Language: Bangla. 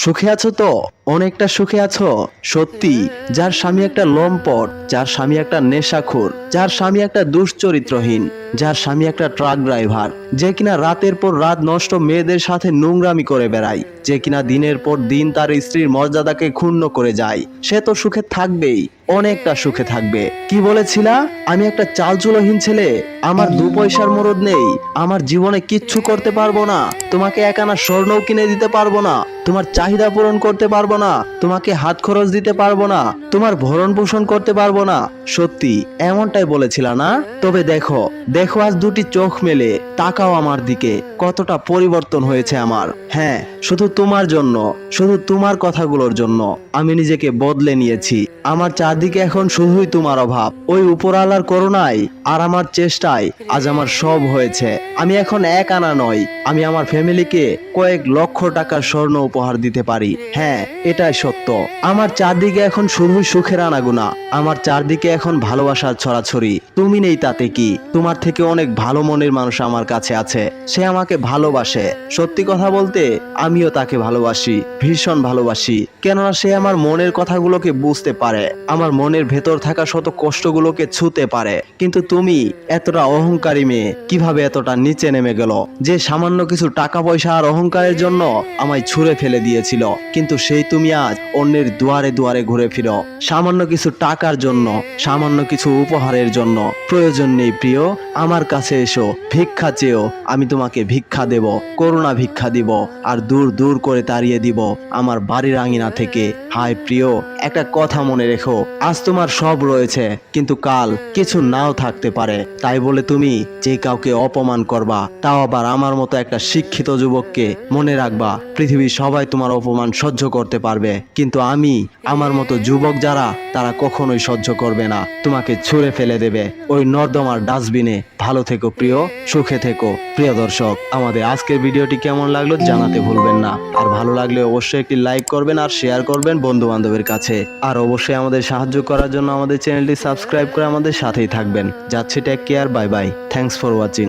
সুখে আছো তো? অনেকটা সুখে আছো? সত্যি? যার স্বামী একটা লম্পট, যার স্বামী একটা নেশাখোর, যার স্বামী একটা দুশ্চরিত্রহীন, যার স্বামী একটা ট্রাক ড্রাইভার, যে কিনা রাতের পর রাত নষ্ট মেয়েদের সাথে নোংরামি করে বেড়ায়, যে কিনা দিনের পর দিন তার স্ত্রীর মর্যাদাকে ক্ষুণ্ণ করে যায়, সে তো সুখে থাকবেই, অনেকটা সুখে থাকবে। কি বলেছিলা? আমি একটা চালচুলোহীন ছেলে, আমার দু পয়সার মরদ নেই, আমার জীবনে কিচ্ছু করতে পারবো না, তোমাকে এক আনা স্বর্ণও কিনে দিতে পারবো না, তোমার চাহিদা পূরণ করতে পারবো না, তোমাকে হাত খরচ দিতে পারবো না, তোমার ভরণ পোষণ করতে পারবো না। সত্যি এমনটাই বলেছিলা না? তবে দেখো দেখো আজ দুটি চোখ মেলে তাকাও আমার দিকে, কতটা পরিবর্তন হয়েছে আমার। হ্যাঁ, শুধু তোমার জন্য, শুধু তোমার কথাগুলোর জন্য আমি নিজেকে বদলে নিয়েছি। আমার চারদিকে এখন শুধুই তোমার অভাব। ওই উপরওয়ালার করুণায় আর আমার চেষ্টায় আজ আমার সব হয়েছে। আমি এখন এক আনা নয়, আমি আমার ফ্যামিলিকে কয়েক লক্ষ টাকার স্বর্ণ উপহার দিতে পারি। হ্যাঁ, এটাই সত্য। আমার চারদিকে এখন শুধুই সুখের আনাগোনা, আমার চারদিকে এখন ভালোবাসার ছড়াছড়ি। তুমি নেই তাতে কি? তোমার থেকে অনেক ভালো মনের মানুষ আমার কাছে আছে, সে আমাকে ভালোবাসে। সত্যি কথা বলতে আমিও তাকে ভালোবাসি, ভীষণ ভালোবাসি। কেননা সে আমার মনের কথাগুলোকে বুঝতে পারে, আমার মনের ভেতর থাকা শত কষ্টগুলোকে ছুঁতে পারে। কিন্তু তুমি এতটা অহংকারী মেয়ে কিভাবে এতটা নিচে নেমে গেল, যে সামান্য কিছু টাকা পয়সা আর অহংকারের জন্য আমায় ছুঁড়ে ফেলে দিয়েছিল, কিন্তু সেই তুমি আজ অন্যের দুয়ারে দুয়ারে ঘুরে ফিরো সামান্য কিছু টাকার জন্য, সামান্য কিছু উপহারের জন্য। প্রয়োজন নেই প্রিয়, আমার কাছে এসো, ভিক্ষা চেয়েও আমি তোমাকে ভিক্ষা দেব, করুণা ভিক্ষা দিব, আর দূর দূর করে তাড়িয়ে দিব আমার বাড়ির আঙিনা থেকে। হায় প্রিয়, একটা কথা মনে রেখো, আজ তোমার সব রয়েছে, কিন্তু কাল কিছু নাও থাকতে পারে। তাই বলে তুমি যে কাউকে অপমান করবা, তাও আবার আমার মতো একটা শিক্ষিত যুবককে, মনে রাখবা পৃথিবীর সবাই তোমার অপমান সহ্য করতে পারবে, কিন্তু আমি, আমার মতো যুবক যারা, তারা কখনোই সহ্য করবে না, তোমাকে ছুঁড়ে ফেলে দেবে ওই নর্দমার ডাস্টবিনে। ভালো থেকো প্রিয়, সুখে থেকো। প্রিয় দর্শক, আমাদের আজকের ভিডিওটি কেমন লাগলো জানাতে ভুলবেন না, আর ভালো লাগলে অবশ্যই একটি লাইক করবেন আর শেয়ার করবেন বন্ধু বান্ধবের কাছে। আর অবশ্যই আমাদের সাহায্য করার জন্য আমাদের চ্যানেলটি সাবস্ক্রাইব করে আমাদের সাথেই থাকবেন। যাচ্ছি, take care, bye bye, thanks for watching.